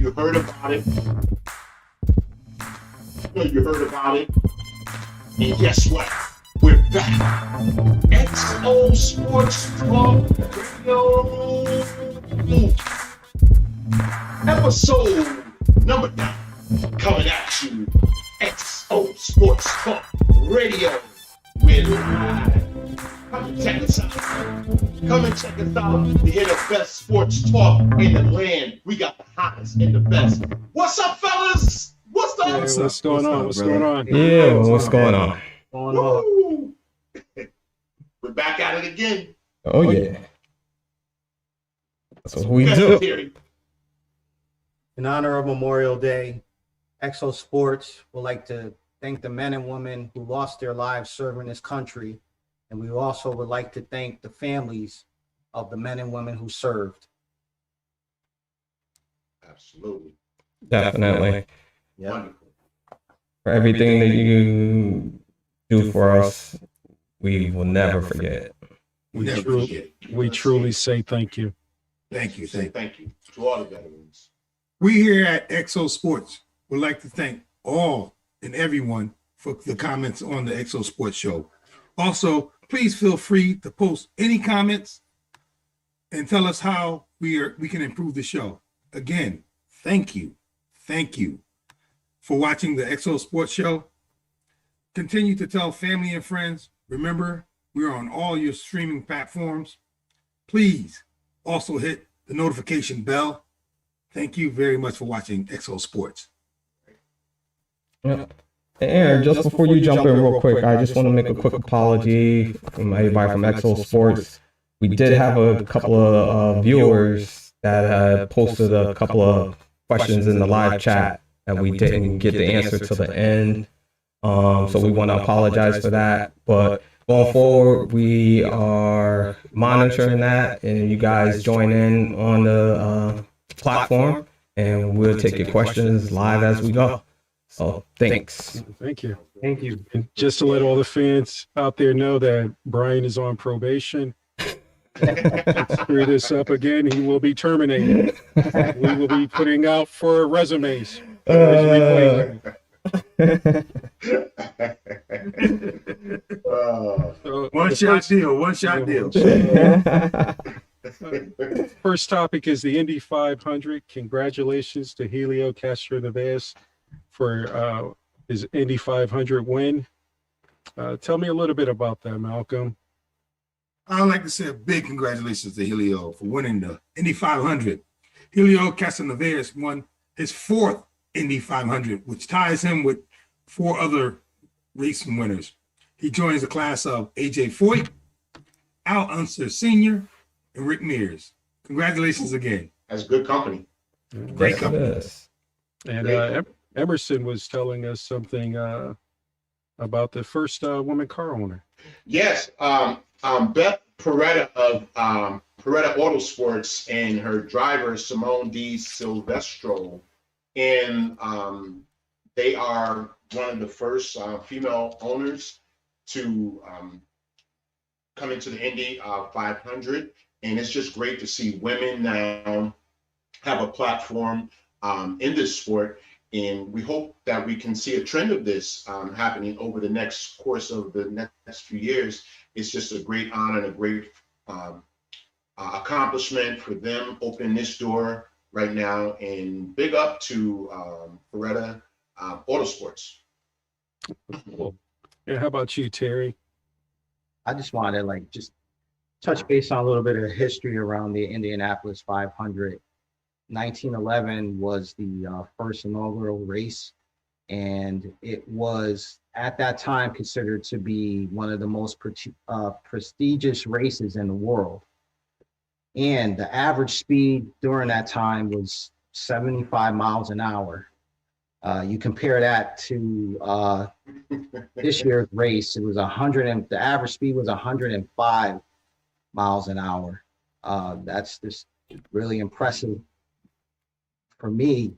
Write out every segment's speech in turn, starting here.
you heard about it. You heard about it. And guess what? We're back. XO Sports Talk Radio. Episode number 9. Coming at you. XO Sports Talk Radio. We're live. Come and check us out. Come and check us out to hear the best sports talk in the land. We got the hottest and the best. What's up, fellas? What's up? What's going on? What's going on? Yeah, what's going on? Woo! We're back at it again. Oh yeah. That's what we do. In honor of Memorial Day, XO Sports would like to thank the men and women who lost their lives serving this country. And we also would like to thank the families of the men and women who served. Absolutely. Definitely. Yeah. Wonderful. For everything that you do for us, we will never forget. We truly say thank you. Thank you. Thank you to all the veterans. We here at XO Sports would like to thank all and everyone for the comments on the XO Sports show. Also, please feel free to post any comments and tell us how we can improve the show. Again, thank you for watching the XO Sports show. Continue to tell family and friends. Remember, we're on all your streaming platforms. Please also hit the notification bell. Thank you very much for watching XO Sports. Yeah. Aaron, just before you jump in real quick, I just want to make a quick apology from everybody from XO Sports. We did have a couple of viewers that had posted a couple of questions in the live chat and we didn't get the answer to the end. So we want to apologize for that. But going forward, we are monitoring that and you guys join in on the platform and we'll take your questions live as we go. So thanks. Thank you. Thank you. And just to let all the fans out there know that Brian is on probation. Screw this up again, he will be terminated. We will be putting out for resumes. So, One shot deal. First topic is the Indy 500. Congratulations to Helio Castroneves for his Indy 500 win. Tell me a little bit about that, Malcolm. I'd like to say a big congratulations to Helio for winning the Indy 500. Helio Castroneves won his 4th Indy 500, which ties him with 4 other racing winners. He joins the class of AJ Foyt, Al Unser Sr., and Rick Mears. Congratulations again. That's good company. Great company. And Emerson was telling us something about the first woman car owner. Yes, Beth Peretta of Peretta Autosports and her driver Simone Di Silvestro, and they are one of the first female owners to come into the Indy 500, and it's just great to see women now have a platform in this sport. And we hope that we can see a trend of this happening over the next course of the next few years. It's just a great honor and a great accomplishment for them opening this door right now. And big up to Peretta Autosports. Cool. Yeah, how about you, Terry? I just wanted to just touch base on a little bit of history around the Indianapolis 500. 1911 was the first inaugural race, and it was at that time considered to be one of the most prestigious races in the world. And the average speed during that time was 75 miles an hour. You compare that to this year's race, it was the average speed was 105 miles an hour. That's just really impressive. For me,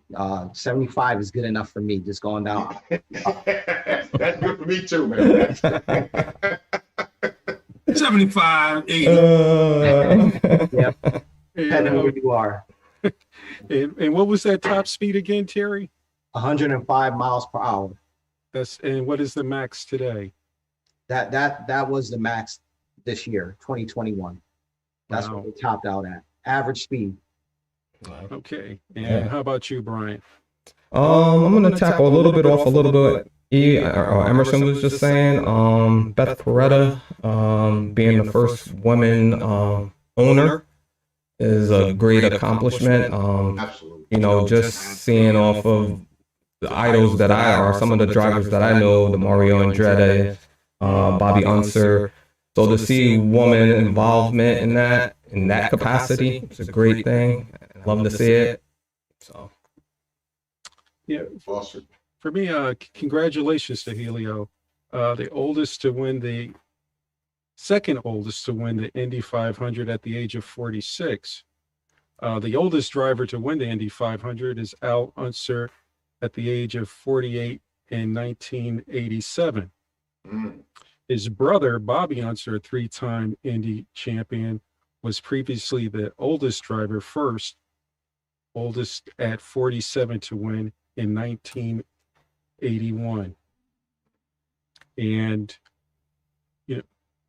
75 is good enough for me, just going down. That's good for me too, man. 75, 80. Yep. Depending on where you are. And what was that top speed again, Terry? 105 miles per hour. And what is the max today? That was the max this year, 2021. That's Wow. what they topped out at. Average speed. Okay. And Yeah. how about you, Brian? I'm gonna tackle a little bit off a little bit. Emerson was just saying, Beth Peretta, being the first woman owner is a great accomplishment. Absolutely. You know, just seeing off of the idols that are some of the drivers that I know, the Mario Andretti, Bobby Unser. So to see woman involvement in that capacity, it's a great thing. Love to see it. So Yeah. Awesome. For me, congratulations to Helio, the second oldest to win the Indy 500 at the age of 46. The oldest driver to win the Indy 500 is Al Unser at the age of 48 in 1987. Mm. His brother, Bobby Unser, a three-time Indy champion, was previously the oldest driver, oldest at 47 to win in 1981. And you know,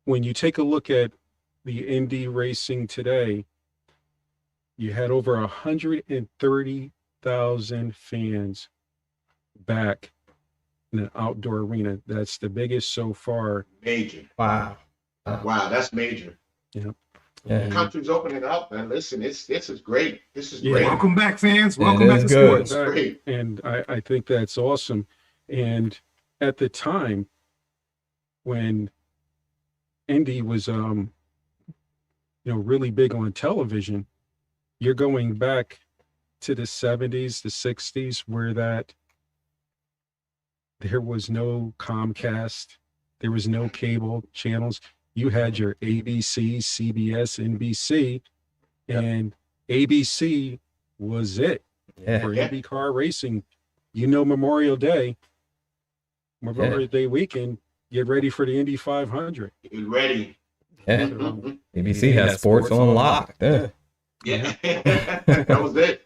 when you take a look at the Indy racing today, you had over 130,000 fans back in an outdoor arena. That's the biggest so far. Major. wow. Wow, that's major. Yeah. The country's opening up, man. Listen, this is great. This is Yeah. great. Welcome back, fans. Yeah, Welcome back to that's good. sports. It's great. And I think that's awesome. And at the time when Indy was really big on television, you're going back to the 70s, the 60s, where there was no Comcast, there was no cable channels. You had your ABC, CBS, NBC, and ABC was it for Yeah. IndyCar racing. Memorial Day weekend, get ready for the Indy 500. Get ready. Yeah. Mhm. ABC has sports on lock. Yeah. Yeah. That was it.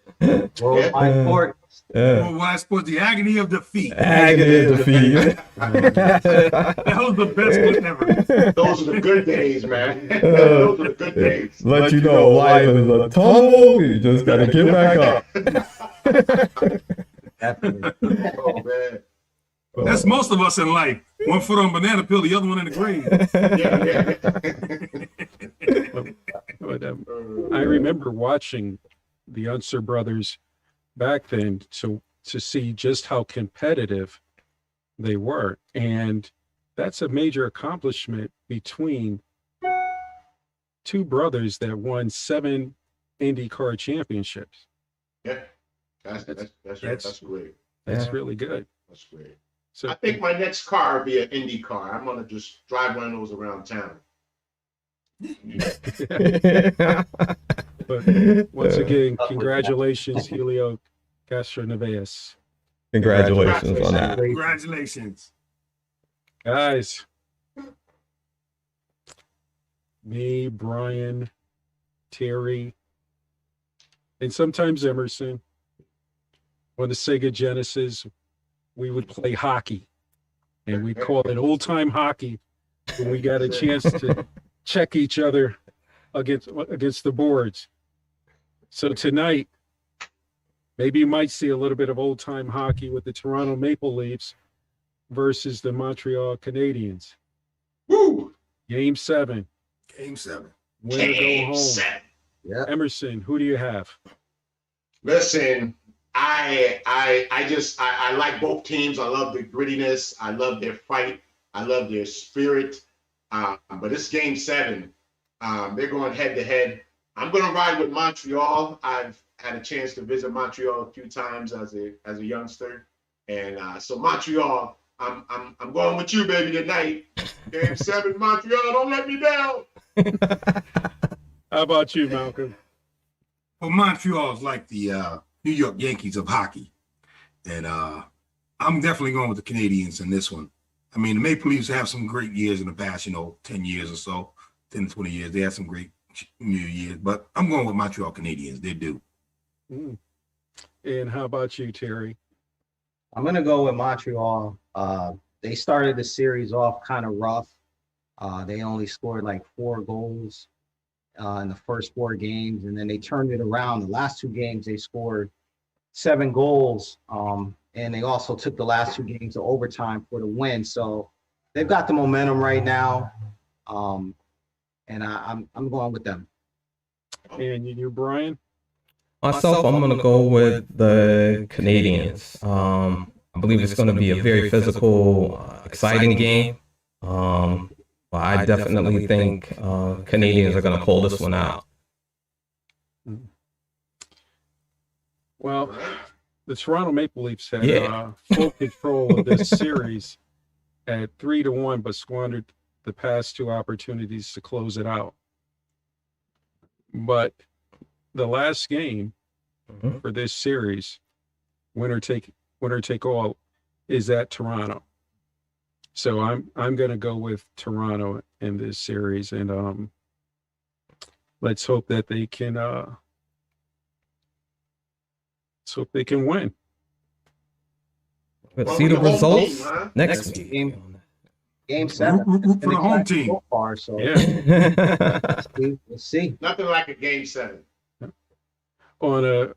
Worldwide sport. Yeah. Worldwide sports, the agony of defeat. Agony of defeat. That was the best one ever. Those are the good days, man. Those are the good days. Let you know life is a tumble. You just gotta get back up. Definitely. Oh, man. That's most of us in life. One foot on banana peel, the other one in the grave. Yeah. But I remember watching the Unser brothers back then to see just how competitive they were. And that's a major accomplishment between two brothers that won 7 IndyCar championships. Yeah. That's great. That's Yeah. really good. That's great. So I think my next car will be an Indy car. I'm gonna just drive one of those around town. but once again, congratulations, Helio Castroneves. Congratulations on that. Congratulations. Guys, me, Brian, Terry, and sometimes Emerson on the Sega Genesis, we would play hockey, and we call it old time hockey when we got a chance to check each other against the boards. So tonight, maybe you might see a little bit of old time hockey with the Toronto Maple Leafs versus the Montreal Canadiens. Woo! Game 7. Game 7. Winner go Game home. 7. Yeah. Emerson, who do you have? Listen, I like both teams. I love the grittiness. I love their fight. I love their spirit. But it's game 7. They're going head to head. I'm going to ride with Montreal. I've had a chance to visit Montreal a few times as a youngster, and so Montreal, I'm going with you, baby, tonight. Game 7, Montreal. Don't let me down. How about you, Malcolm? Well, Montreal is like the New York Yankees of hockey. And I'm definitely going with the Canadians in this one. I mean, the Maple Leafs have some great years in the past, 10 years or so, 10 to 20 years. They had some great years. But I'm going with Montreal Canadiens. They do. Mm. And how about you, Terry? I'm gonna go with Montreal. They started the series off kind of rough. They only scored like 4 goals in the first 4 games, and then they turned it around. The last 2 games, they scored 7 goals, and they also took the last 2 games to overtime for the win. So they've got the momentum right now, and I'm going with them. And you, Brian? Myself, I'm going to go with the Canadians. I believe it's going to be a very physical, exciting game. But I definitely think Canadians are going to pull this one out. Well, the Toronto Maple Leafs had full control of this series at 3-1, but squandered the past 2 opportunities to close it out. But the last game for this series, winner take all, is at Toronto. So I'm going to go with Toronto in this series, and let's hope that they can win. Let's see the results next week. Game 7 Root for the home team. so far. So Yeah. we'll see. Nothing like a game 7. On a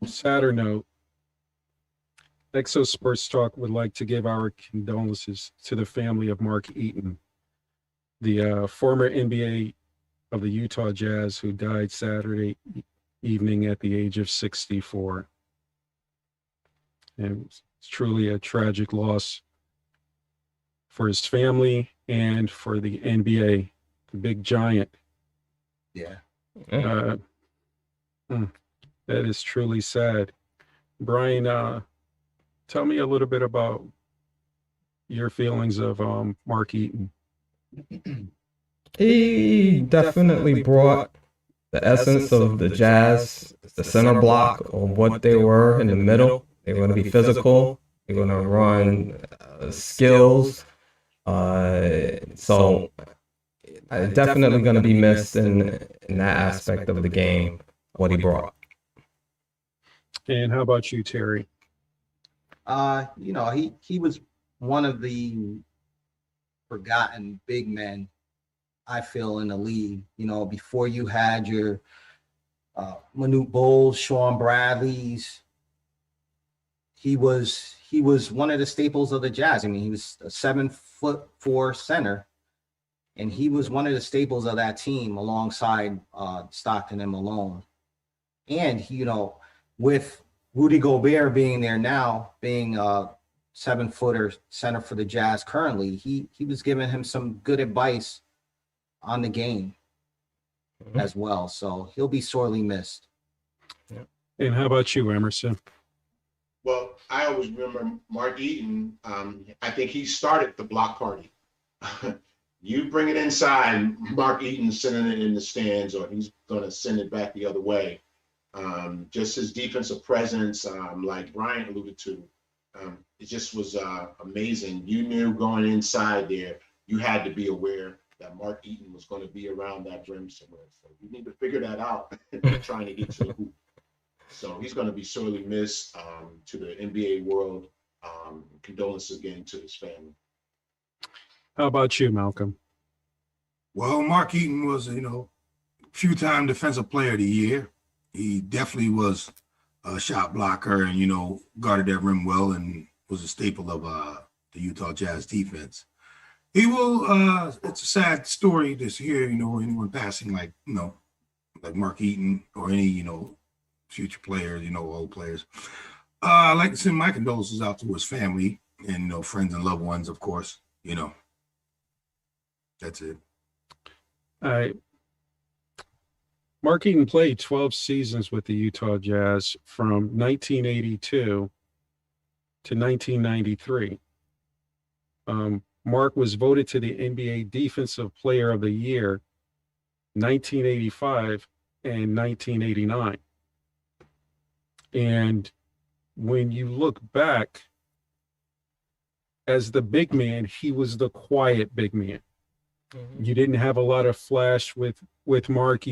sadder note, Exo Sports Talk would like to give our condolences to the family of Mark Eaton, the former NBA of the Utah Jazz, who died Saturday evening at the age of 64. And it's truly a tragic loss for his family and for the NBA, the big giant. Yeah. That is truly sad. Brian, tell me a little bit about your feelings of Mark Eaton. He definitely brought the essence of the Jazz, the center block of what they were in the middle. They were going to be physical. They're going to run skills. So definitely going to be missed in that aspect of the game, what he brought. And how about you, Terry? He was one of the forgotten big men, I feel, in the league. Before you had your Manute Bowles, Sean Bradleys, he was one of the staples of the Jazz. I mean, he was a 7'4" center, and he was one of the staples of that team alongside Stockton and Malone. And with Rudy Gobert being there now, being a 7-footer center for the Jazz currently, he was giving him some good advice on the game as well. So he'll be sorely missed. And how about you, Emerson? Well, I always remember Mark Eaton. I think he started the block party. You bring it inside, Mark Eaton sending it in the stands, or he's going to send it back the other way. Just his defensive presence, like Brian alluded to, it just was amazing. You knew going inside there, you had to be aware that Mark Eaton was going to be around that rim somewhere. So you need to figure that out trying to get to the hoop. So he's going to be sorely missed to the NBA world. Condolences again to his family. How about you, Malcolm? Well, Mark Eaton was, few-time Defensive Player of the Year. He definitely was a shot blocker and, guarded that rim well and was a staple of the Utah Jazz defense. He will, it's a sad story to hear, anyone passing like Mark Eaton or any, future players, old players. I'd like to send my condolences out to his family and, friends and loved ones, of course, That's it. Mark Eaton played 12 seasons with the Utah Jazz from 1982 to 1993. Mark was voted to the NBA Defensive Player of the Year 1985 and 1989. And when you look back, as the big man, he was the quiet big man. You didn't have a lot of flash with Mark.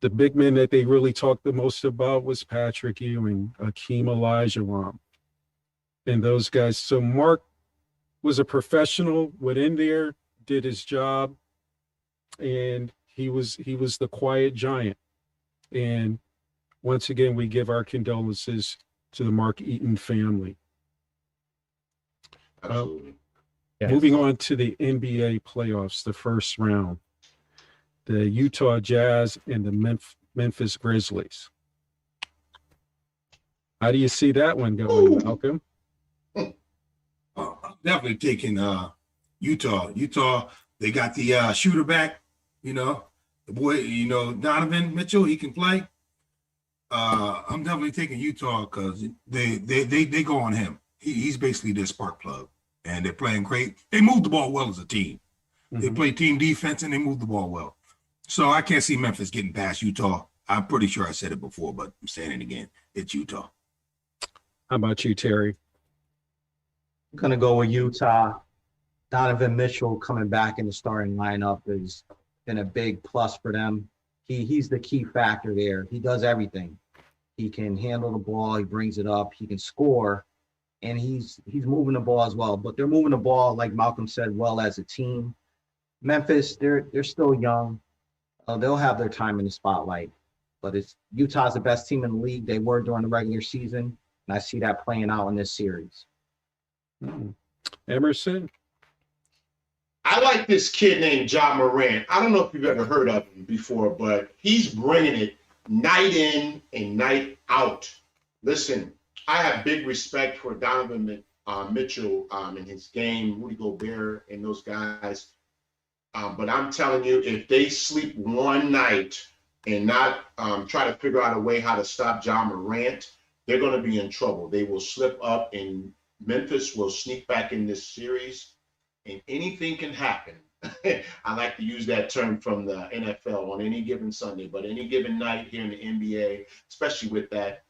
The big men that they really talked the most about was Patrick Ewing, Akeem Olajuwon, and those guys. So Mark was a professional, went in there, did his job, and he was the quiet giant. And once again, we give our condolences to the Mark Eaton family. Absolutely. Yes. Moving on to the NBA playoffs, the first round, the Utah Jazz and the Memphis Grizzlies. How do you see that one going, Malcolm? I'm definitely taking Utah. Utah, they got the shooter back, the boy, Donovan Mitchell, he can play. I'm definitely taking Utah because they go on him. He's basically their spark plug, and they're playing great. They move the ball well as a team. They play team defense and they move the ball well. So I can't see Memphis getting past Utah. I'm pretty sure I said it before, but I'm saying it again. It's Utah. How about you, Terry? I'm gonna go with Utah. Donovan Mitchell coming back in the starting lineup has been a big plus for them. He's the key factor there. He does everything. He can handle the ball, he brings it up, he can score, and he's moving the ball as well. But they're moving the ball, like Malcolm said, well as a team. Memphis, they're still young. They'll have their time in the spotlight. But Utah's the best team in the league. They were during the regular season, and I see that playing out in this series. Emerson? I like this kid named Ja Morant. I don't know if you've ever heard of him before, but he's bringing it night in and night out. Listen, I have big respect for Donovan Mitchell in his game, Rudy Gobert and those guys. But I'm telling you, if they sleep one night and not try to figure out a way how to stop Ja Morant, they're going to be in trouble. They will slip up, and Memphis will sneak back in this series, and anything can happen. I like to use that term from the NFL on any given Sunday, but any given night here in the NBA, especially with that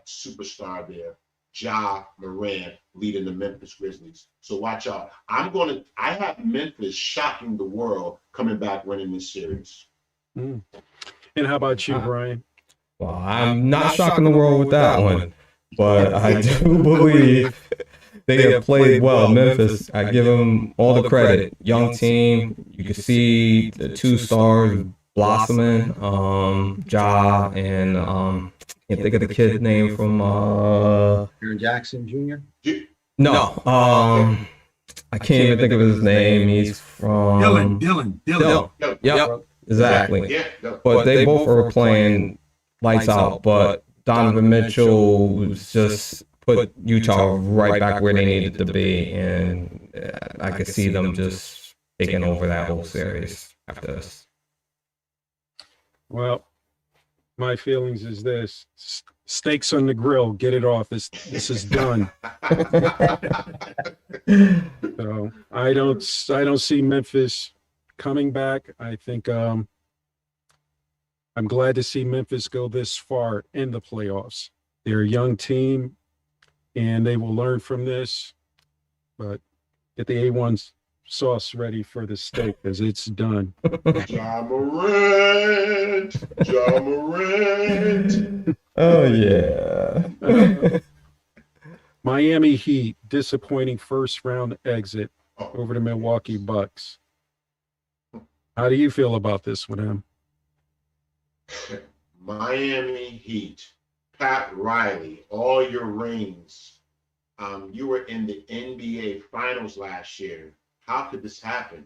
superstar there, Ja Morant leading the Memphis Grizzlies. So watch out. I have Memphis shocking the world, coming back winning this series. And how about you, Brian? Well, I'm not shocking the world with that one, but I do believe they have played well. Memphis, I give them all the credit. Young team, you can see the two stars blossoming. Ja and can't think of the kid's name from Aaron Jackson Jr. No, I can't even think of his name. He's from Dylan. Yep, exactly. Yeah, no. But they both were playing lights out. But Donovan Mitchell was just put Utah right back where they needed to be, and I could see them just taking over that whole series after this. Well, my feelings is this: steaks on the grill, get it off. This is done. So I don't see Memphis coming back. I think I'm glad to see Memphis go this far in the playoffs. They're a young team, and they will learn from this. But get the A1 sauce ready for the steak, because it's done. Ja Morant. Oh yeah. Miami Heat, disappointing first round exit over the Milwaukee Bucks. How do you feel about this one, Em? Miami Heat, Pat Riley, all your rings. You were in the NBA Finals last year. How could this happen?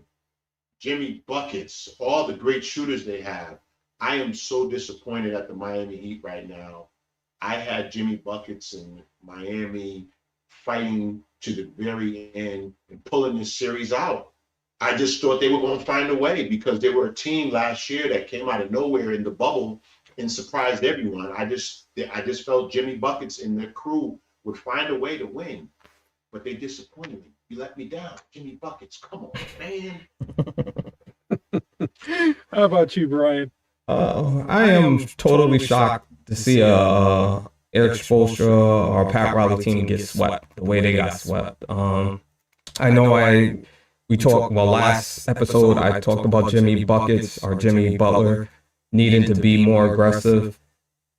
Jimmy Buckets, all the great shooters they have. I am so disappointed at the Miami Heat right now. I had Jimmy Buckets in Miami fighting to the very end and pulling this series out. I just thought they were going to find a way, because they were a team last year that came out of nowhere in the bubble and surprised everyone. I just felt Jimmy Buckets and their crew would find a way to win, but they disappointed me. You let me down, Jimmy Buckets. Come on, man. How about you, Brian? I am totally shocked to see Eric Spoelstra or Pat Riley team get swept the way they got swept. I know we talked, last episode I talked about Jimmy Buckets or Jimmy Butler needing to be more aggressive.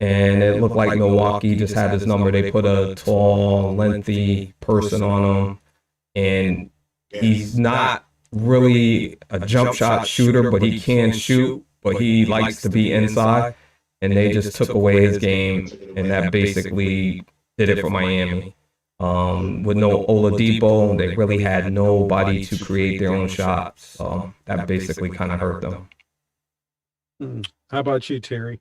And it looked like Milwaukee just had his number. They put a tall, lengthy person on him. And he's not really a jump shot shooter, but he can shoot, but he likes to be inside. And they just took away his game, and that basically did it for Miami. With no Oladipo, they really had nobody to create their own shots. So that basically kind of hurt them. How about you, Terry?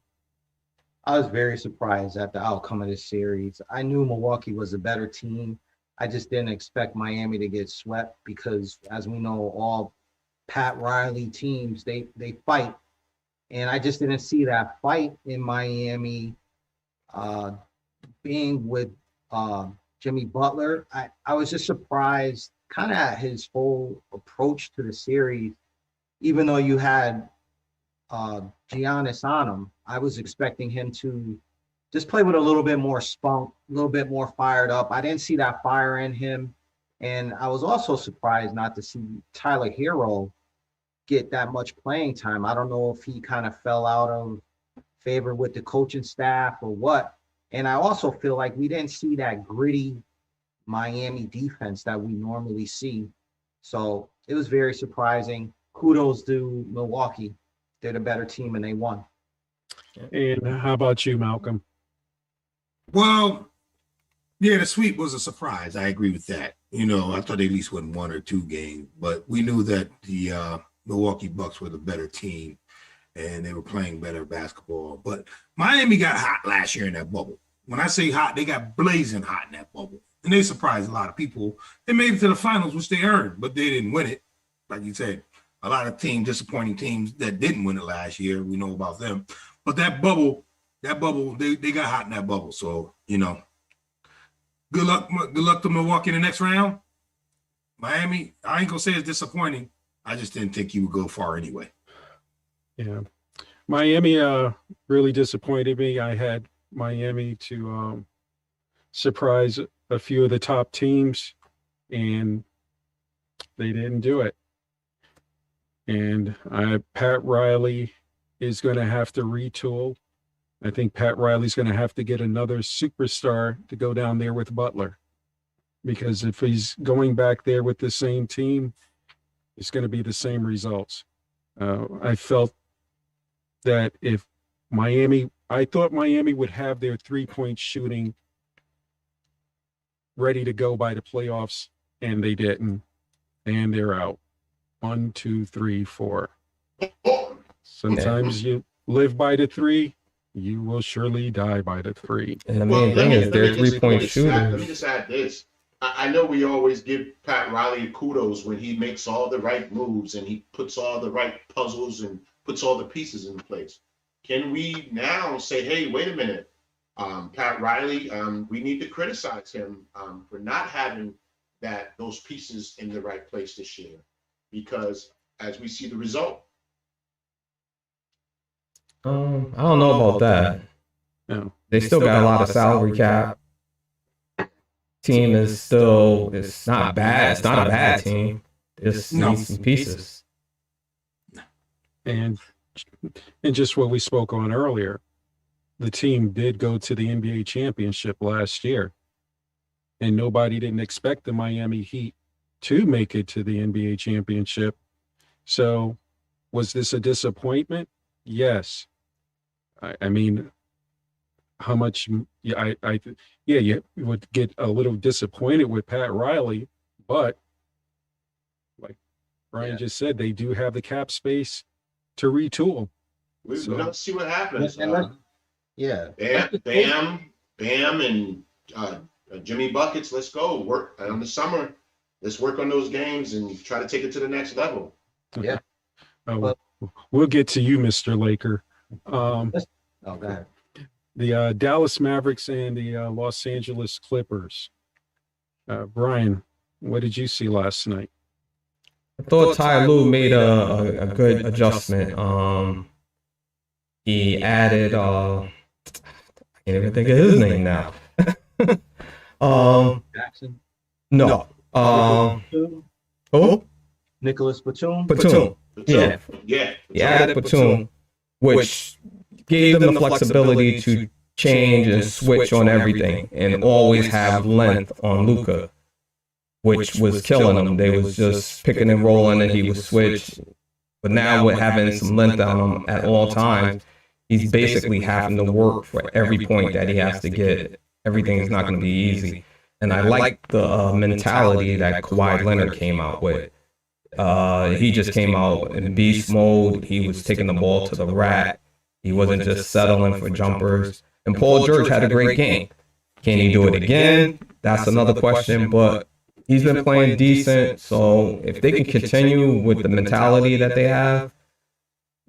I was very surprised at the outcome of this series. I knew Milwaukee was a better team. I just didn't expect Miami to get swept because, as we know, all Pat Riley teams, they fight. And I just didn't see that fight in Miami. Being with Jimmy Butler, I was just surprised kind of at his whole approach to the series. Even though you had Giannis on him, I was expecting him to just play with a little bit more spunk, a little bit more fired up. I didn't see that fire in him. And I was also surprised not to see Tyler Hero get that much playing time. I don't know if he kind of fell out of favor with the coaching staff or what. And I also feel like we didn't see that gritty Miami defense that we normally see. So it was very surprising. Kudos to Milwaukee. They're the better team and they won. And how about you, Malcolm? Well, yeah, the sweep was a surprise. I agree with that. You know, I thought they at least won 1 or 2 games, but we knew that the Milwaukee Bucks were the better team and they were playing better basketball. But Miami got hot last year in that bubble. When I say hot, they got blazing hot in that bubble. And they surprised a lot of people. They made it to the finals, which they earned, but they didn't win it. Like you said, a lot of disappointing teams that didn't win it last year. We know about them. But that bubble, they got hot in that bubble. So, you know, good luck to Milwaukee in the next round. Miami, I ain't gonna say it's disappointing. I just didn't think you would go far anyway. Yeah. Miami really disappointed me. I had Miami to surprise a few of the top teams, and they didn't do it. And Pat Riley is going to have to retool. I think Pat Riley's going to have to get another superstar to go down there with Butler, because if he's going back there with the same team, it's going to be the same results. I felt that I thought Miami would have their 3-point shooting ready to go by the playoffs, and they didn't. And they're out. 1, 2, 3, 4. Sometimes you live by the 3, you will surely die by the 3. And the main thing is their 3-point shooting. Let me just add this. I know we always give Pat Riley kudos when he makes all the right moves and he puts all the right puzzles and puts all the pieces in place. Can we now say, hey, wait a minute, Pat Riley, we need to criticize him for not having those pieces in the right place this year? Because as we see the result. I don't know about that. No. They still got a lot of salary cap. Team is still, it's not bad. It's not a bad team. Just needs some pieces. And just what we spoke on earlier, the team did go to the NBA championship last year, and nobody didn't expect the Miami Heat to make it to the NBA championship. So was this a disappointment? Yes. I mean, how much, you would get a little disappointed with Pat Riley, but like Brian just said, they do have the cap space to retool. We're going to see what happens. Bam, and Jimmy Buckets, let's go. Work on the summer. Let's work on those games and try to take it to the next level. Yeah. We'll get to you, Mr. Laker. Go ahead. The Dallas Mavericks and the Los Angeles Clippers. Brian, what did you see last night? I thought Ty Lue made a good adjustment. He added, I can't even think of his name now. Jackson? No. Who? Nicholas Batum? Batum. Yeah. Yeah. He added Batum, which gave them the flexibility to change and switch on everything and always have length on Luka, which was killing them. They was just picking and rolling and he was switch. But now with having some length on him at all times, he's basically having to work for every point that he has to get. Everything is not going to be easy. And I like the mentality that Kawhi Leonard came out with. He just came out in beast mode. He was taking the ball to the rack. He wasn't just settling for jumpers. And Paul George had a great game. Can he do it again? That's another question, but he's been playing decent. So if they can continue with the mentality that they have,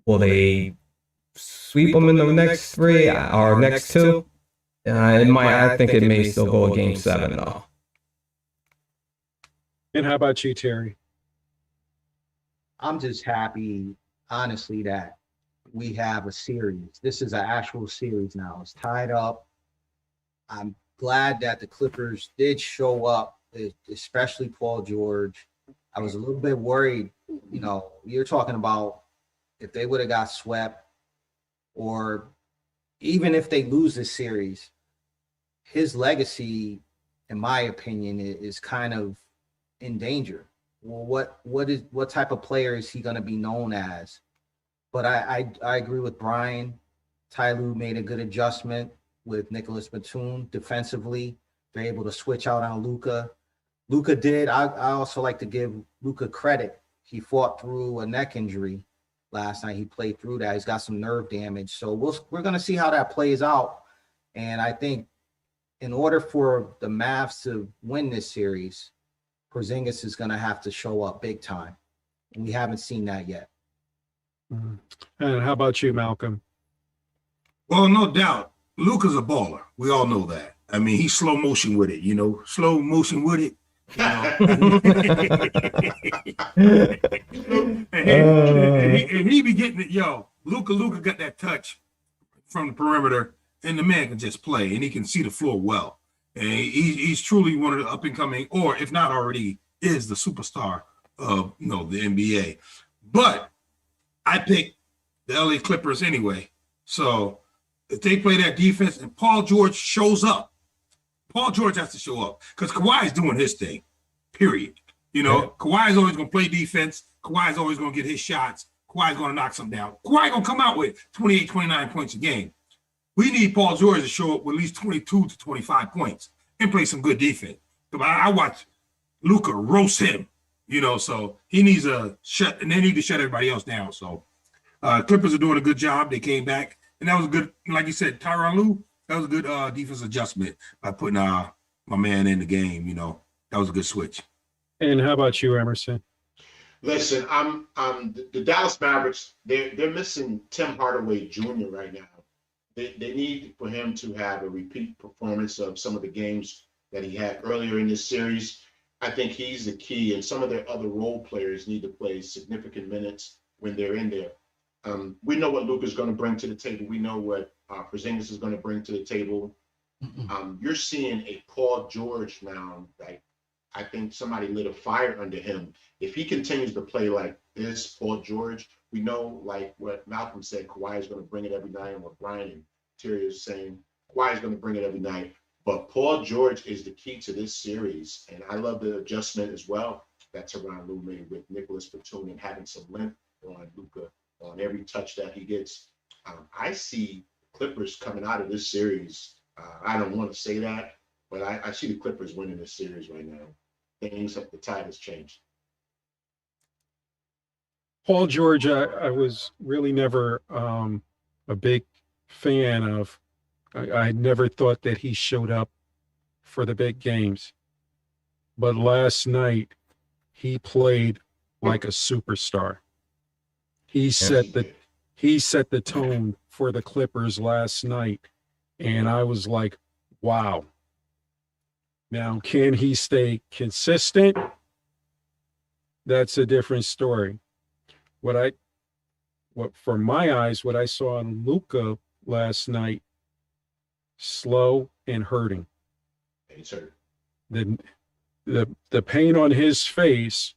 will they sweep them in the next 3 or next 2? I think it may still go a game 7 though. And how about you, Terry? I'm just happy, honestly, that we have a series. This is an actual series now. It's tied up. I'm glad that the Clippers did show up, especially Paul George. I was a little bit worried. You know, you're talking about if they would have got swept, or even if they lose this series, his legacy, in my opinion, is kind of in danger. Well, what type of player is he going to be known as? But I agree with Brian. Ty Lue made a good adjustment with Nicholas Batum defensively. They're able to switch out on Luka. Luka did. I also like to give Luka credit. He fought through a neck injury last night. He played through that. He's got some nerve damage. So we're going to see how that plays out. And I think in order for the Mavs to win this series, Porzingis is going to have to show up big time. And we haven't seen that yet. And how about you, Malcolm? Well, no doubt, Luka's a baller. We all know that. I mean, he's slow motion with it, you know, slow motion with it. And he be getting it, yo. Luka got that touch from the perimeter, and the man can just play, and he can see the floor well. And he's truly one of the up and coming, or if not already, is the superstar of the NBA. But I picked the LA Clippers anyway. So if they play that defense and Paul George shows up, Paul George has to show up because Kawhi is doing his thing, period. Kawhi is always going to play defense. Kawhi is always going to get his shots. Kawhi is going to knock some down. Kawhi going to come out with 28, 29 points a game. We need Paul George to show up with at least 22 to 25 points and play some good defense. I watch Luka roast him, so he needs a shut, and they need to shut everybody else down. So Clippers are doing a good job. They came back, and that was a good, like you said, Tyronn Lue, that was a good defense adjustment by putting my man in the game. That was a good switch. And how about you, Emerson? Listen, the Dallas Mavericks, they're missing Tim Hardaway Jr. right now. They need for him to have a repeat performance of some of the games that he had earlier in this series. I think he's the key, and some of their other role players need to play significant minutes when they're in there. We know what Luka's going to bring to the table. We know what Porzingis is going to bring to the table. You're seeing a Paul George now. Like, I think somebody lit a fire under him. If he continues to play like this, Paul George, we know, like what Malcolm said, Kawhi is going to bring it every night, and what Brian and Terry is saying, Kawhi is going to bring it every night. But Paul George is the key to this series, and I love the adjustment as well that Tyronn Lue made with Nicholas Batum and having some length on Luka on every touch that he gets. I see Clippers coming out of this series. I don't want to say that, but I see the Clippers winning this series right now. The tide has changed. Paul George, I was really never a big fan of. I never thought that he showed up for the big games. But last night, he played like a superstar. He set the tone for the Clippers last night. And I was like, wow. Now, can he stay consistent? That's a different story. From my eyes, what I saw on Luka last night, slow and hurting. He's hurt. The pain on his face,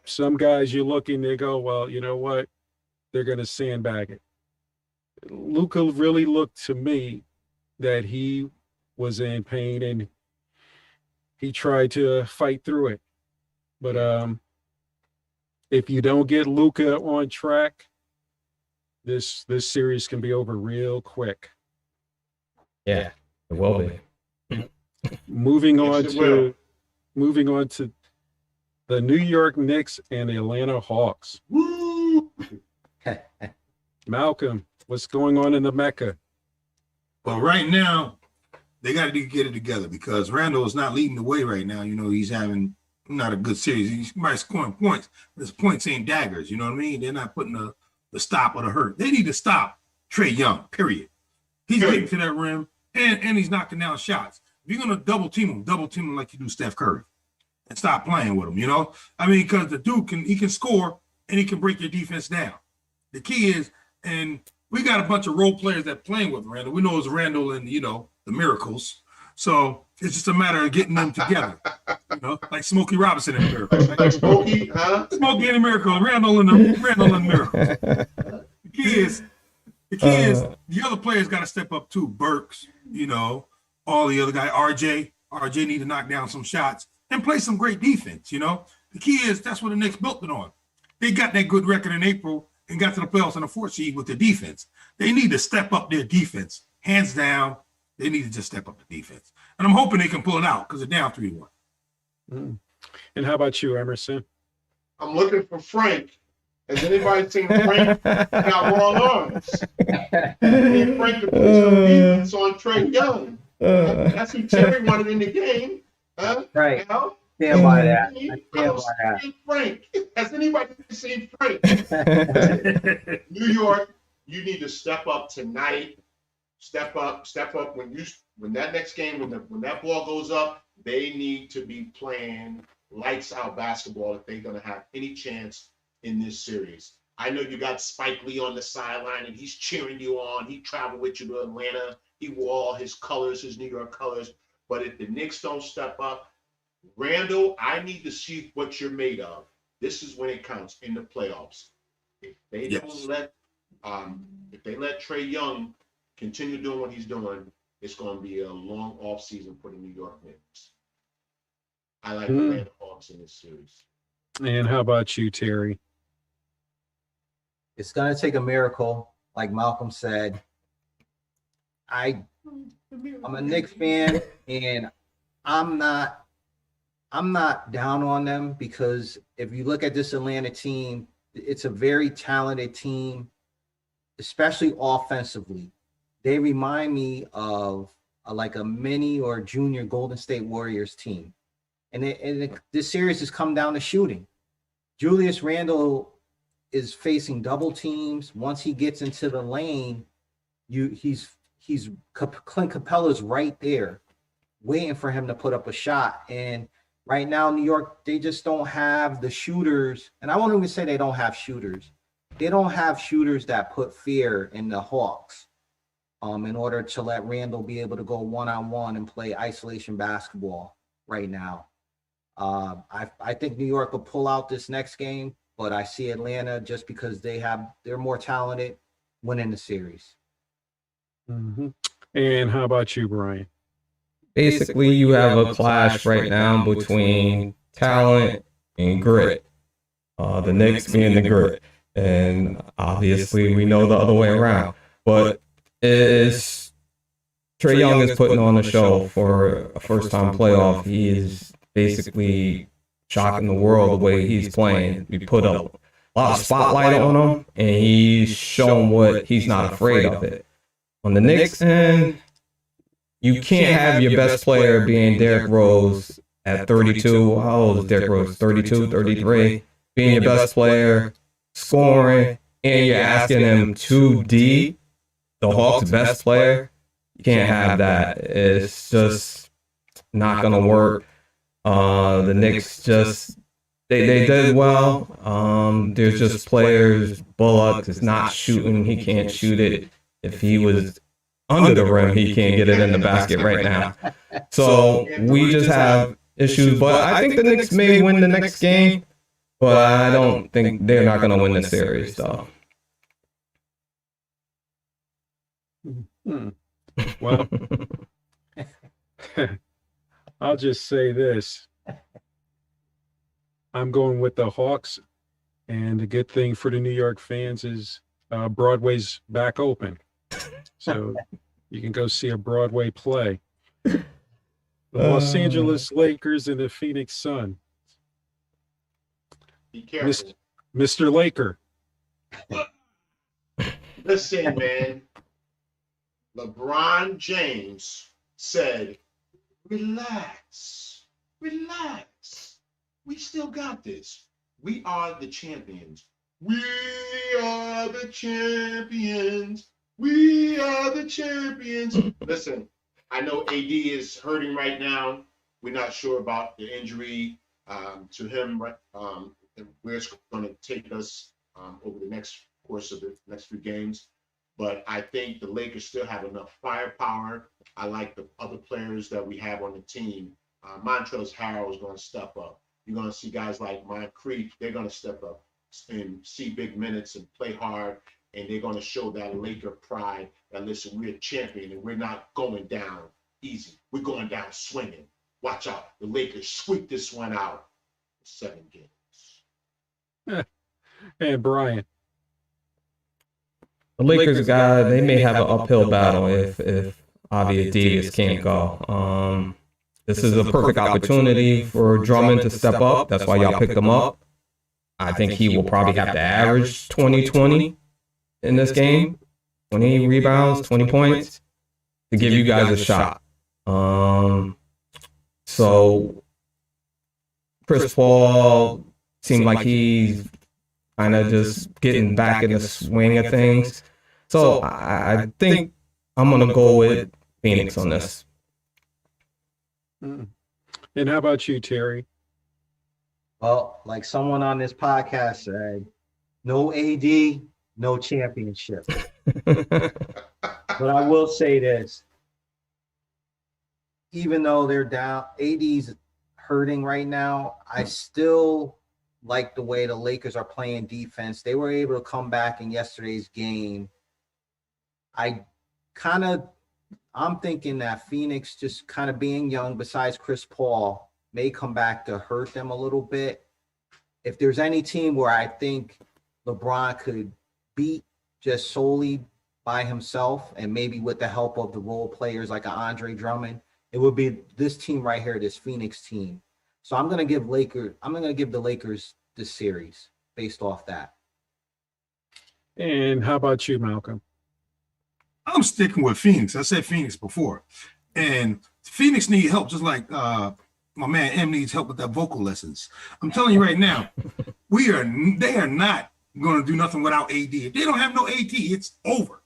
some guys you look and they go, well, you know what? they're going to sandbag it. Luka really looked to me that he was in pain and he tried to fight through it. But if you don't get Luka on track, this series can be over real quick. Yeah, it will be. Moving Yes, on it to will. the New York Knicks and the Atlanta Hawks. Woo! Malcolm, what's going on in the Mecca? Well, right now, they got to get it together because Randall is not leading the way right now. You know, he's having not a good series. He might be scoring points, but his points ain't daggers. You know what I mean? They're not putting the stop or the hurt. They need to stop Trae Young, period. He's getting to that rim, and he's knocking down shots. If you're going to double team him like you do Steph Curry and stop playing with him, you know? I mean, because the dude can score and he can break your defense down. The key is, and we got a bunch of role players that playing with Randall. We know it's Randall and, you know, the Miracles. So it's just a matter of getting them together, you know, like Smokey Robinson and the Miracles. Like Smokey, huh? Smokey and the Miracles, Randall and the Miracles. The key is the other players got to step up too. Burks, you know, all the other guys, RJ need to knock down some shots and play some great defense, you know. The key is that's what the Knicks built it on. They got that good record in April and got to the playoffs on the 4th seed with their defense. They need to step up their defense. Hands down, they need to just step up the defense. And I'm hoping they can pull it out because they're down 3-1. And how about you, Emerson? I'm looking for Frank. Has anybody seen Frank? Got long arms. And Frank to put some defense on Trae Young. That's who Terry wanted in the game. Huh? Right. You know? Stand by that. I I stand by don't that. see Frank. Has anybody seen Frank? New York, you need to step up tonight. Step up when that next game, when that ball goes up, they need to be playing lights out basketball if they're gonna have any chance in this series. I know you got Spike Lee on the sideline and he's cheering you on. He traveled with you to Atlanta. He wore all his colors, his New York colors. But if the Knicks don't step up, Randall, I need to see what you're made of. This is when it counts in the playoffs. If they don't let Trae Young continue doing what he's doing, it's going to be a long off season for the New York Knicks. I like the Atlanta Hawks in this series. And how about you, Terry? It's gonna take a miracle, like Malcolm said. I'm a Knicks fan, and I'm not down on them because if you look at this Atlanta team, it's a very talented team, especially offensively. They remind me of like a mini or junior Golden State Warriors team. And this series has come down to shooting. Julius Randle is facing double teams. Once he gets into the lane, he's Clint Capella's right there waiting for him to put up a shot. And right now, New York, they just don't have the shooters. And I won't even say they don't have shooters. They don't have shooters that put fear in the Hawks in order to let Randall be able to go one-on-one and play isolation basketball right now. I think New York will pull out this next game, but I see Atlanta just because they're more talented winning the series. Mm-hmm. And how about you, Brian? Basically, you have a clash right now between talent and grit. The Knicks being the grit. And obviously, we know the other way around. But Trae Young is putting on a show for a first-time playoff. He is basically shocking the world the way he's playing. We put up a lot of spotlight on him, and he's shown what he's not afraid of it. On the Knicks end, you can't have your best player being Derrick Rose at 32. How old is Derrick Rose? 32, 33. Being your best player, scoring, and you're asking him to D, the Hawks' best player. You can't have that. It's just not going to work. The Knicks just, they did well. There's just players. Bullock is not shooting. He can't shoot it. If he was under the rim, he can't get it in the basket right now. So we just have issues. But I think the Knicks may win the next game. But I don't think they're not going to win the series, though. Well, I'll just say this. I'm going with the Hawks, and the good thing for the New York fans is Broadway's back open. So you can go see a Broadway play. The Los Angeles Lakers and the Phoenix Sun. Be careful. Mr. Laker. Listen, man. LeBron James said, relax, relax. We still got this. We are the champions. We are the champions. We are the champions. Listen, I know AD is hurting right now. We're not sure about the injury to him, where it's going to take us over the next course of the next few games. But I think the Lakers still have enough firepower. I like the other players that we have on the team. Montrezl Harrell is going to step up. You're going to see guys like Moncrief. They're going to step up and see big minutes and play hard. And they're going to show that Laker pride that, listen, we're a champion and we're not going down easy. We're going down swinging. Watch out. The Lakers sweep this one out in 7 games. And Brian. The Lakers guy, they may have an uphill battle if Avi Davis can't go. This is a perfect opportunity for Drummond to step up. That's why y'all picked him up. I think he will probably have to average 20-20 in this game. 20 rebounds, 20 points to give you guys a shot. So Chris Paul seemed like he's kind of just getting back in the swing of things. So I think I'm going to go with Phoenix on this. And how about you, Terry? Well, like someone on this podcast said, no AD, no championship. But I will say this. Even though they're down, AD's hurting right now, I still like the way the Lakers are playing defense. They were able to come back in yesterday's game. I'm thinking that Phoenix, just kind of being young, besides Chris Paul, may come back to hurt them a little bit. If there's any team where I think LeBron could beat just solely by himself and maybe with the help of the role players like an Andre Drummond, it would be this team right here, this Phoenix team. So I'm going to give the Lakers this series based off that. And how about you, Malcolm? I'm sticking with Phoenix. I said Phoenix before. And Phoenix need help, just like my man M needs help with that vocal lessons. I'm telling you right now, they are not going to do nothing without AD. If they don't have no AD, it's over.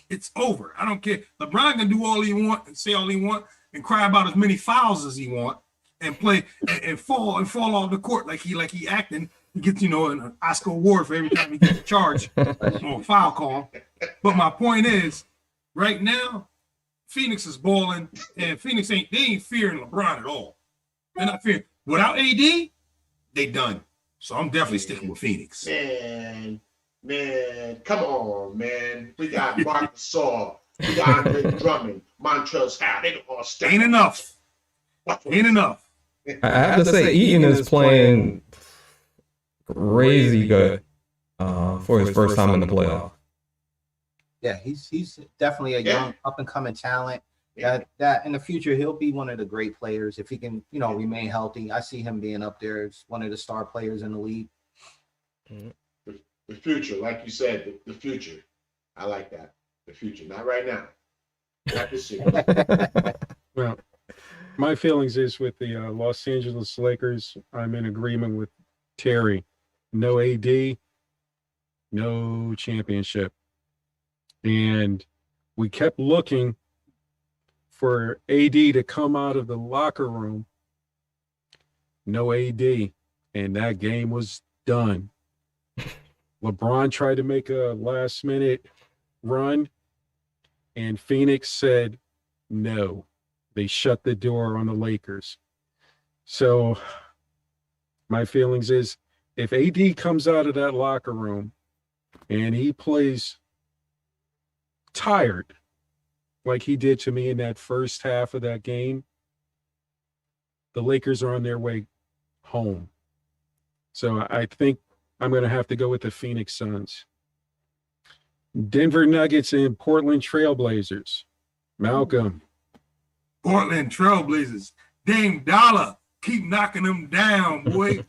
It's over. I don't care. LeBron can do all he want and say all he want and cry about as many fouls as he want and play and fall off the court like he acting. He gets, an Oscar award for every time he gets charged on a foul call. But my point is, right now, Phoenix is balling, and Phoenix ain't fearing LeBron at all. They're not fearing. Without AD, they done. So I'm definitely sticking with Phoenix. Man, come on, man. We got Mark Gasol. We got Andre Drummond, Montrezl Harrell. They all step Ain't enough. Ain't enough. I have to say, Eaton is playing crazy good for his first time in the playoff. Yeah, he's definitely a young up-and-coming talent. That in the future he'll be one of the great players if he can, remain healthy. I see him being up there as one of the star players in the league. The future, like you said, the future. I like that. The future, not right now. Not this year. Well, my feelings is with the Los Angeles Lakers, I'm in agreement with Terry. No AD, no championship. And we kept looking for AD to come out of the locker room. No AD. And that game was done. LeBron tried to make a last-minute run, and Phoenix said no. They shut the door on the Lakers. So my feelings is if AD comes out of that locker room and he plays tired, like he did to me in that first half of that game, the Lakers are on their way home. So I think I'm going to have to go with the Phoenix Suns. Denver Nuggets and Portland Trailblazers. Malcolm. Portland Trailblazers. Dame Dollar. Keep knocking them down, boy.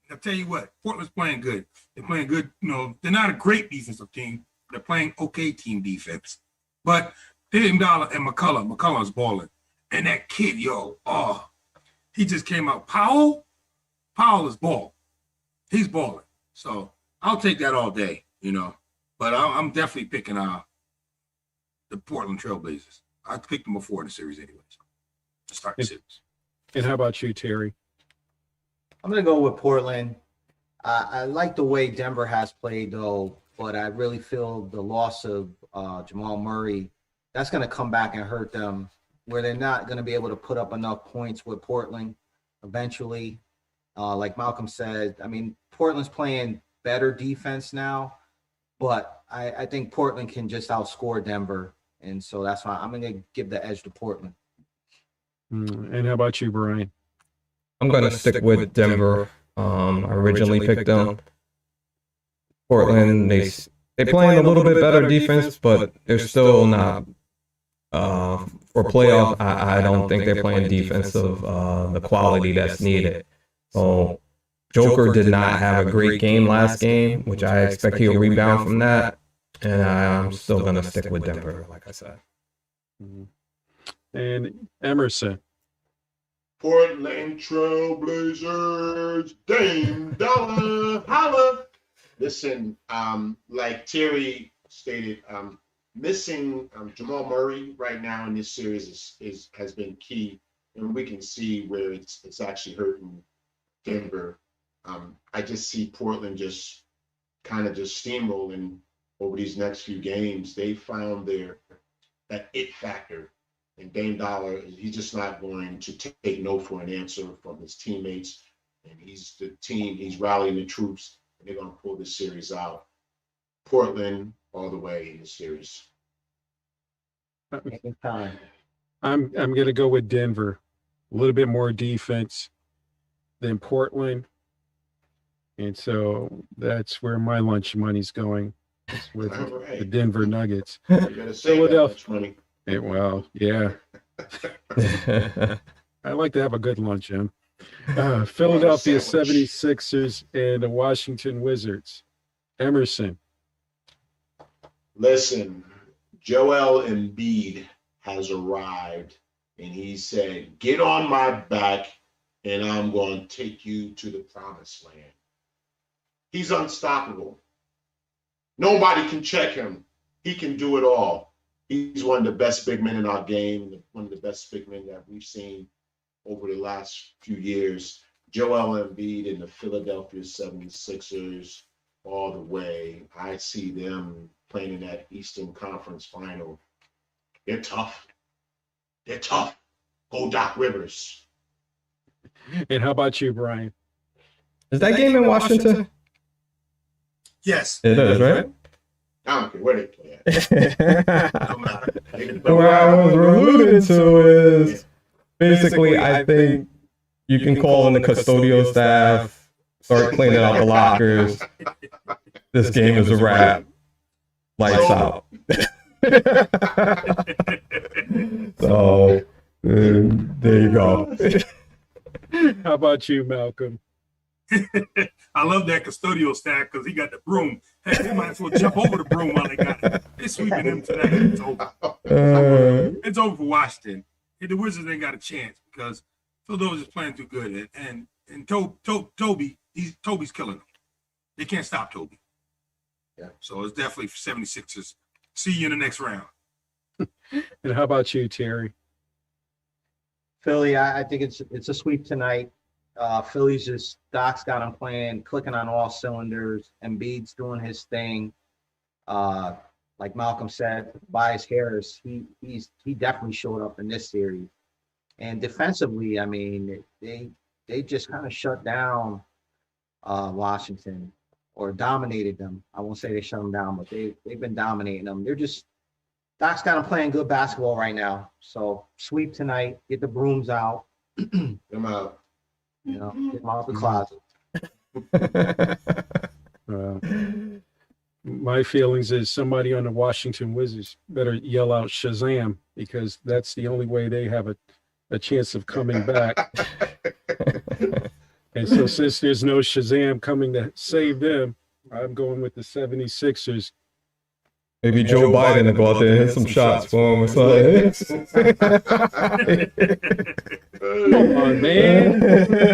I'll tell you what, Portland's playing good. They're playing good. You know, they're not a great defensive team. They're playing okay team defense. But Dame Dollar and McCullough's balling. And that kid, he just came out. Powell is ball. He's balling. So I'll take that all day, you know. But I'm definitely picking the Portland Trailblazers. I picked them before in the series anyway. So start the series. And how about you, Terry? I'm going to go with Portland. I like the way Denver has played, though, but I really feel the loss of Jamal Murray, that's going to come back and hurt them, where they're not going to be able to put up enough points with Portland eventually. Like Malcolm said, I mean, Portland's playing better defense now, but I think Portland can just outscore Denver, and so that's why I'm going to give the edge to Portland. And how about you, Brian? I'm going to stick with Denver. I originally picked them. Portland, they're playing a little bit better defense, but they're still not. For playoff, I don't think they're playing defense of the quality that's needed. So Joker did not have a great game last game, which I expect he'll rebound from that. And I'm still going to stick with Denver, like I said. And Emerson. Portland Trailblazers, Dame Dollar, holla. Listen, like Terry stated, missing Jamal Murray right now in this series has been key, and we can see where it's actually hurting Denver. I just see Portland just kind of just steamrolling over these next few games. They found that it factor. And Dame Dollar, he's just not going to take no for an answer from his teammates. And he's rallying the troops, and they're going to pull this series out. Portland all the way in the series. Time. I'm going to go with Denver. A little bit more defense than Portland. And so that's where my lunch money's going. It's with the Denver Nuggets. You got to save that much money. Well, yeah. I like to have a good lunch, Jim. Philadelphia 76ers and the Washington Wizards. Emerson. Listen, Joel Embiid has arrived, and he said, get on my back, and I'm going to take you to the promised land. He's unstoppable. Nobody can check him. He can do it all. He's one of the best big men in our game, one of the best big men that we've seen over the last few years. Joel Embiid and the Philadelphia 76ers all the way. I see them playing in that Eastern Conference final. They're tough. They're tough. Go Doc Rivers. And how about you, Brian? Is that game in Washington? Yes. It is, right? I don't care where they play at. What I was alluding to is basically, I think you can call in the custodial staff, start cleaning out the lockers. This game is a wrap. Lights out. So there you go. How about you, Malcolm? I love that custodial staff because he got the broom. Heck, they might as well jump over the broom while they got it. They're sweeping him tonight. It's over. It's over for Washington. The Wizards ain't got a chance because Philadelphia's just playing too good. And Toby's killing them. They can't stop Toby. Yeah. So it's definitely for 76ers. See you in the next round. And how about you, Terry? Philly, I think it's a sweep tonight. Philly's just, Doc's got him playing, clicking on all cylinders. Embiid's doing his thing. Like Malcolm said, Tobias Harris, he definitely showed up in this series. And defensively, I mean, they just kind of shut down Washington or dominated them. I won't say they shut them down, but they've been dominating them. Doc's got him playing good basketball right now. So sweep tonight, get the brooms out, Come out. get them out the closet. My feelings is somebody on the Washington Wizards better yell out Shazam, because that's the only way they have a chance of coming back. And so since there's no Shazam coming to save them, I'm going with the 76ers. Maybe Joe Biden will go out there and hit some shots for him or something. Come on, man.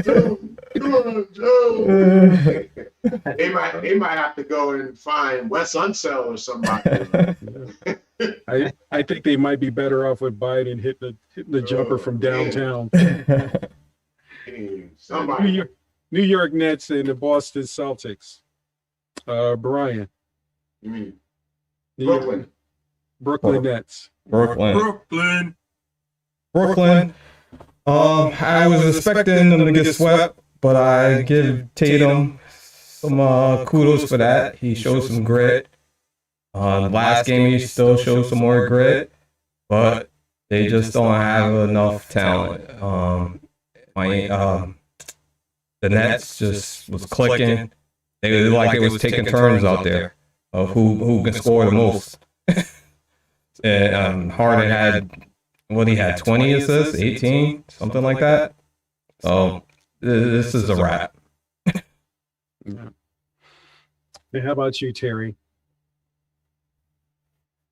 Come on, Joe. They might have to go and find Wes Unseld or somebody. I think they might be better off with Biden hitting the jumper from downtown. Somebody. New York Nets and the Boston Celtics. Brian. You mean Brooklyn. Brooklyn Nets. Brooklyn. I was expecting them to get swept, but I give Tatum some kudos for that. He showed some grit. Last game, he still showed some more grit, but they just don't have enough talent. The Nets just was clicking. They was taking turns out there of who can score the most. And Harden had 20 assists, 18, something like that. So this is a wrap. Yeah. And how about you, Terry?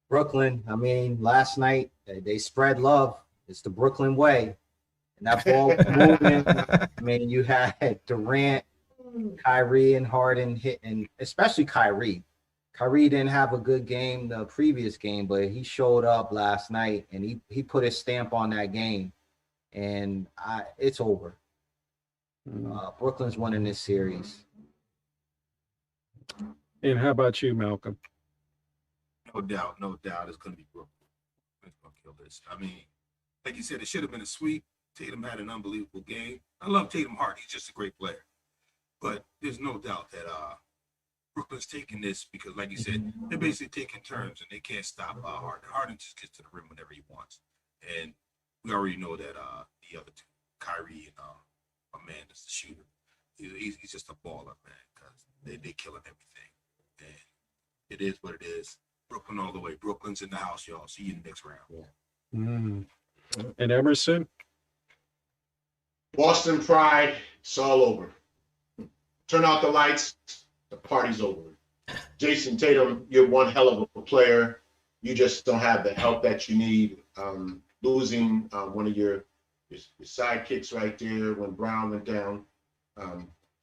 Brooklyn, I mean, last night they spread love. It's the Brooklyn way. And that ball was moving. I mean, you had Durant, Kyrie, and Harden hitting, especially Kyrie. Kyrie didn't have a good game the previous game, but he showed up last night and he put his stamp on that game. And it's over. Brooklyn's winning this series. And how about you, Malcolm? No doubt, it's going to be Brooklyn. It's going to kill this. I mean, like you said, it should have been a sweep. Tatum had an unbelievable game. I love Tatum Hart. He's just a great player. But there's no doubt that Brooklyn's taking this because, like you said, they're basically taking turns and they can't stop Harden. Harden just gets to the rim whenever he wants. And we already know that the other two, Kyrie and my man is the shooter. He's just a baller, man, because they killing everything. And it is what it is. Brooklyn all the way. Brooklyn's in the house, y'all. See you in the next round. And Emerson? Boston Pride, it's all over. Turn out the lights, the party's over. Jason Tatum, you're one hell of a player. You just don't have the help that you need. Losing one of your sidekicks right there when Brown went down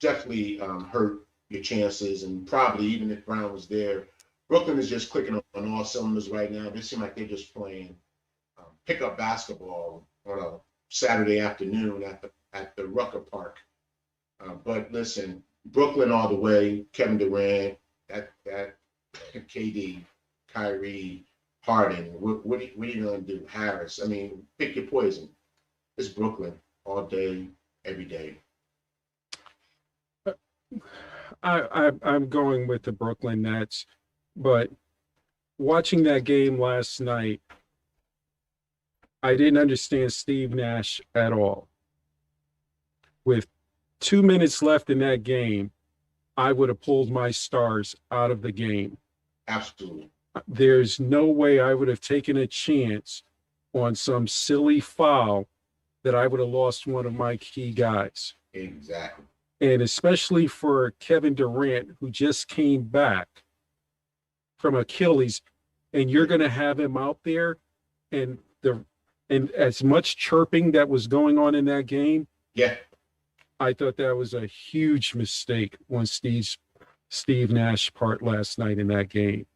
definitely hurt your chances. And probably even if Brown was there, Brooklyn is just clicking on all cylinders right now. They seem like they're just playing pickup basketball on a Saturday afternoon at the Rucker Park. But listen, Brooklyn all the way. Kevin Durant, that KD, Kyrie, Harden. What are you gonna do? Harris. I mean, pick your poison. It's Brooklyn all day, every day. I'm going with the Brooklyn Nets, but watching that game last night, I didn't understand Steve Nash at all. With 2 minutes left in that game, I would have pulled my stars out of the game. Absolutely. There's no way I would have taken a chance on some silly foul that I would have lost one of my key guys. Exactly. And especially for Kevin Durant, who just came back from Achilles, and you're going to have him out there, and as much chirping that was going on in that game, yeah, I thought that was a huge mistake on Steve Nash's part last night in that game.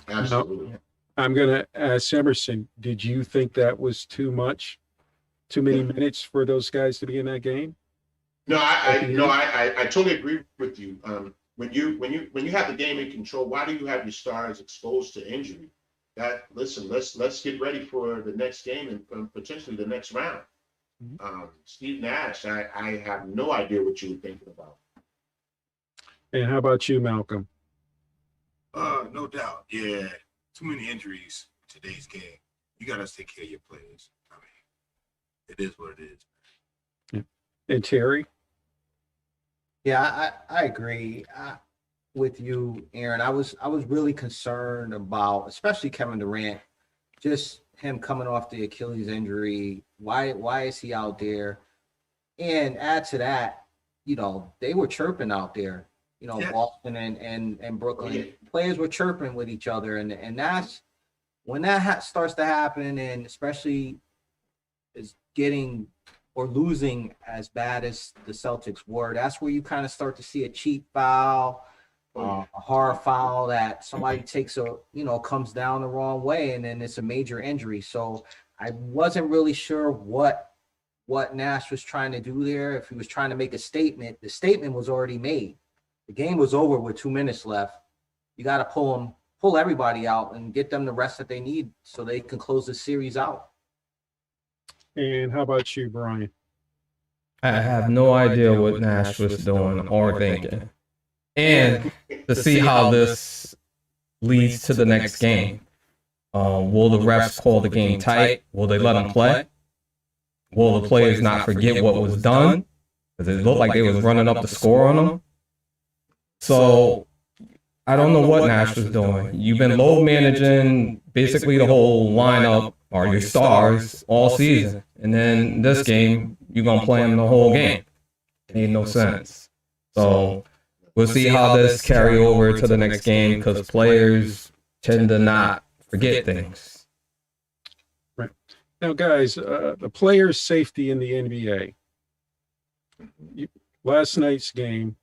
Absolutely. Now, I'm going to ask Emerson, did you think that was too much? Too many minutes for those guys to be in that game? No, I totally agree with you. When you have the game in control, why do you have your stars exposed to injury? Let's get ready for the next game and potentially the next round. Steve Nash, I have no idea what you were thinking about. And how about you, Malcolm? No doubt. Yeah. too many injuries in today's game. You got to take care of your players. I mean, it is what it is. Yeah. And Terry? Yeah, I agree with you, Aaron. I was really concerned about, especially Kevin Durant, just him coming off the Achilles injury. Why is he out there? And add to that, they were chirping out there. Yeah. Boston and Brooklyn Yeah. players were chirping with each other, and that's when that starts to happen, and especially is getting or losing as bad as the Celtics were. That's where you kind of start to see a cheap foul, a hard foul that somebody takes comes down the wrong way, and then it's a major injury. So I wasn't really sure what Nash was trying to do there. If he was trying to make a statement, the statement was already made. The game was over with 2 minutes left. You got to pull everybody out and get them the rest that they need so they can close the series out. And how about you, Brian? I have no idea what Nash was doing or thinking. And to see how this leads to the next game. Will the refs call the game tight? Will they let them play? Will the players not forget what was done? Because it looked like they was running up the score on them. So I don't know what Nash was doing. You've been load managing basically the whole lineup or your stars all season. And then this game, you're going to play them the whole game. Made no sense. So we'll see how this carry over to the next game because players tend to not forget things. Right. Now, guys, the players' safety in the NBA. Last night's game,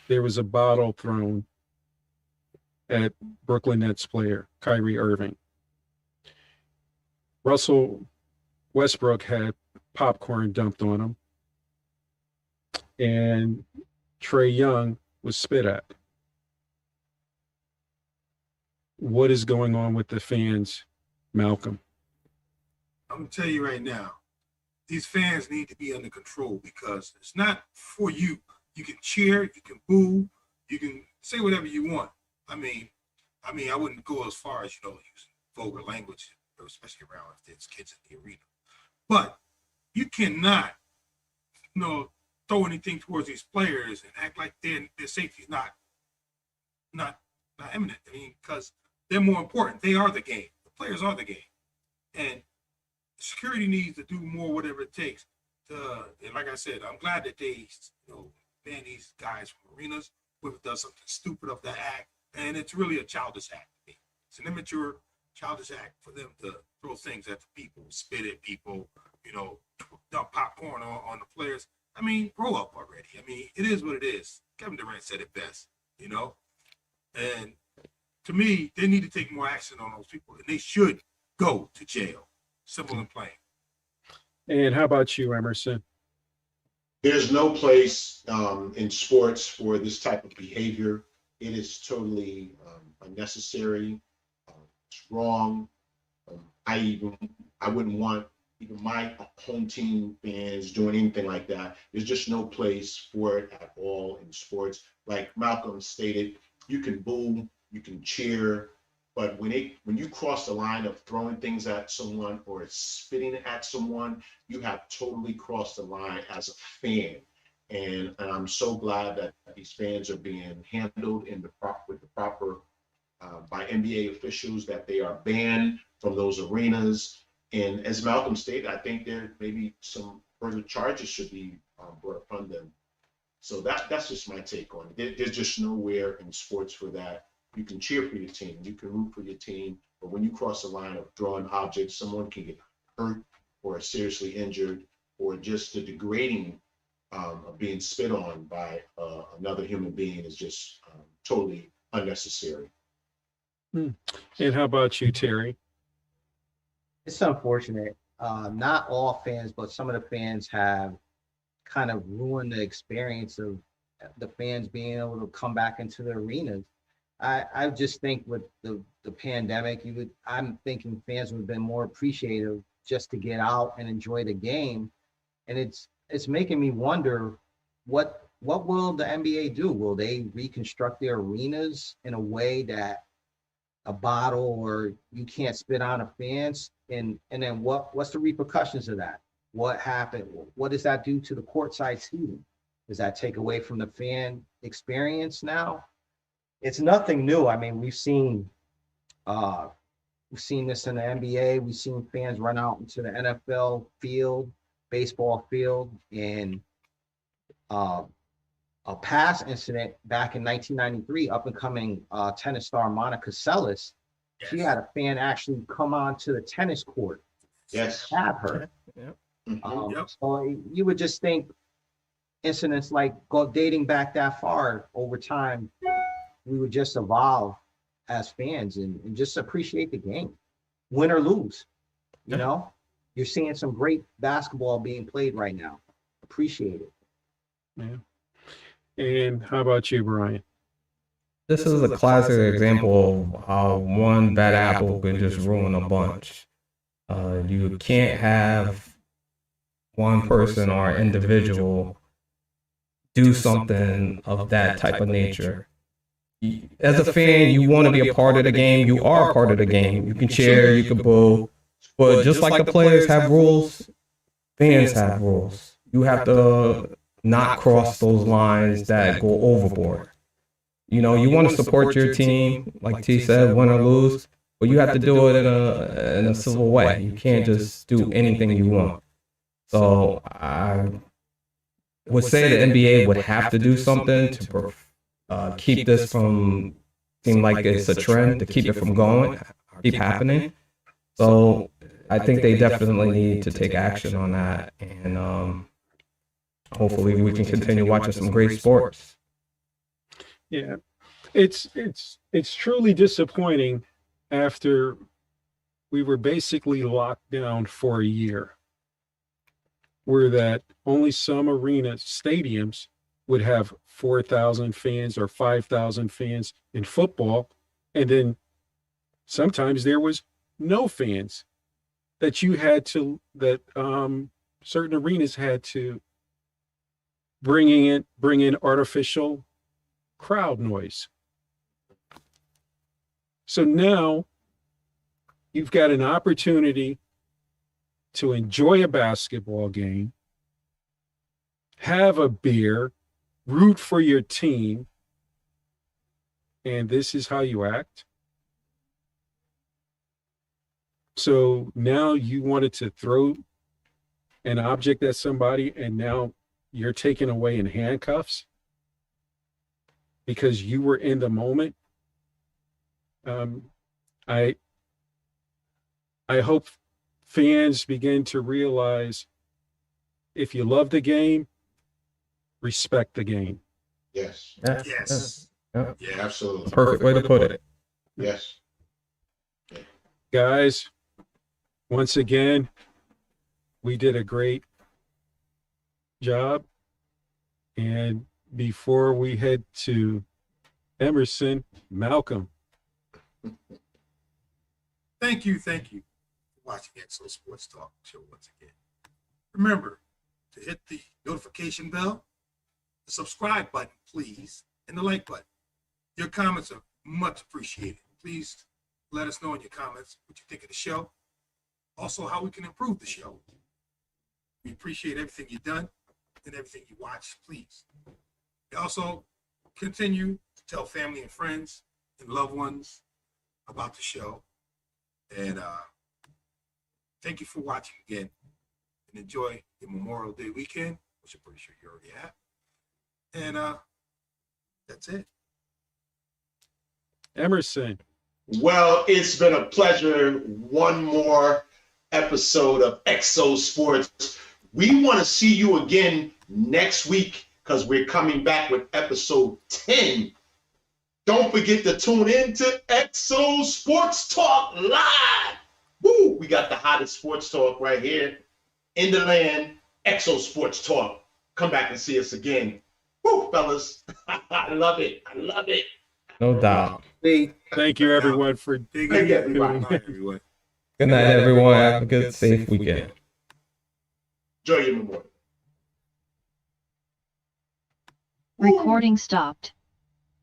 there was a bottle thrown at Brooklyn Nets player Kyrie Irving. Russell Westbrook had popcorn dumped on him, and Trae Young was spit at. What is going on with the fans, Malcolm? I'm going to tell you right now, these fans need to be under control because it's not for you. You can cheer, you can boo, you can say whatever you want. I mean, I wouldn't go as far as, using vulgar language, especially around if there's kids in the arena. But you cannot, throw anything towards these players and act like their safety is not imminent. I mean, because they're more important. They are the game. The players are the game. And security needs to do more, whatever it takes. And like I said, I'm glad that they, ban these guys from arenas. Whoever does something stupid of that act, and it's really a childish act to me. It's an immature, childish act for them to throw things at the people, spit at people, dump popcorn on the players. I mean, grow up already. I mean, it is what it is. Kevin Durant said it best, And to me, they need to take more action on those people, and they should go to jail. Simple and plain. And how about you, Emerson? There's no place in sports for this type of behavior. It is totally unnecessary. It's wrong. I wouldn't want even my home team fans doing anything like that. There's just no place for it at all in sports. Like Malcolm stated, you can boo, you can cheer, but when you cross the line of throwing things at someone or spitting at someone, you have totally crossed the line as a fan. And I'm so glad that these fans are being handled with the proper by NBA officials, that they are banned from those arenas. And as Malcolm stated, I think there maybe some further charges should be brought upon them. So that's just my take on it. There's just nowhere in sports for that. You can cheer for your team, you can root for your team, but when you cross the line of throwing objects, someone can get hurt or seriously injured, or just the degrading of being spit on by another human being is just totally unnecessary. And how about you, Terry? It's unfortunate. Not all fans, but some of the fans have kind of ruined the experience of the fans being able to come back into the arenas. I just think with the pandemic, I'm thinking fans would have been more appreciative just to get out and enjoy the game. And it's making me wonder what what will the NBA do? Will they reconstruct their arenas in a way that a bottle or you can't spit on a fans? And then what's the repercussions of that? What happened? What does that do to the courtside seating? Does that take away from the fan experience now? It's nothing new. I mean, we've seen this in the NBA. We've seen fans run out into the NFL field, baseball field, and a past incident back in 1993, up and coming tennis star Monica Seles, she had a fan actually come onto the tennis court, stab her. So you would just think incidents like dating back that far over time, we would just evolve as fans and just appreciate the game, win or lose. You know, you're seeing some great basketball being played right now. Appreciate it. Yeah. And how about you, Brian? This is a classic example of how one bad apple can just ruin a bunch. You can't have one person or individual do something of that type of nature. As a fan, you want to be a part of the game. You are a part of the game. You can cheer, you can boo. But just like the players have rules, fans have rules. You have to not cross those lines that go overboard. You know, you want to support your team, like T said, win or lose, but you have to do it in a civil way. You can't just do anything you want. So I would say the NBA would have to do something to keep this from seem like it's a trend, to keep it from going, keep happening. So I think they definitely need to take action on that, and hopefully we can continue watching some great sports. Yeah, it's truly disappointing after we were basically locked down for a year, where that only some stadiums would have 4,000 fans or 5,000 fans in football, and then sometimes there was no fans that certain arenas had to bring in artificial crowd noise. So now you've got an opportunity to enjoy a basketball game, have a beer, root for your team, and this is how you act. So now you wanted to throw an object at somebody, and now you're taken away in handcuffs because you were in the moment. I hope fans begin to realize, if you love the game, respect the game. Yes. Yes. Yeah. Yeah, absolutely. Perfect way to put it. Yes. Guys, once again, we did a great job. And before we head to Emerson, Malcolm. Thank you for watching XO Sports Talk Show once again. Remember to hit the notification bell, the subscribe button, please, and the like button. Your comments are much appreciated. Please let us know in your comments what you think of the show. Also, how we can improve the show. We appreciate everything you've done and everything you watch, please. Also, continue to tell family and friends and loved ones about the show. And thank you for watching again. And enjoy your Memorial Day weekend, which I'm pretty sure you already have. And that's it. Emerson. Well, it's been a pleasure. One more episode of XO Sports. We want to see you again next week because we're coming back with episode 10. Don't forget to tune in to XO Sports Talk Live. Woo! We got the hottest sports talk right here in the land. XO Sports Talk. Come back and see us again. Woo, fellas. I love it. I love it. No doubt. Thank you, everyone, for Thank you, everybody. Everyone. Good night, everyone. Have a good, safe weekend. Enjoy your Memorial. Recording stopped.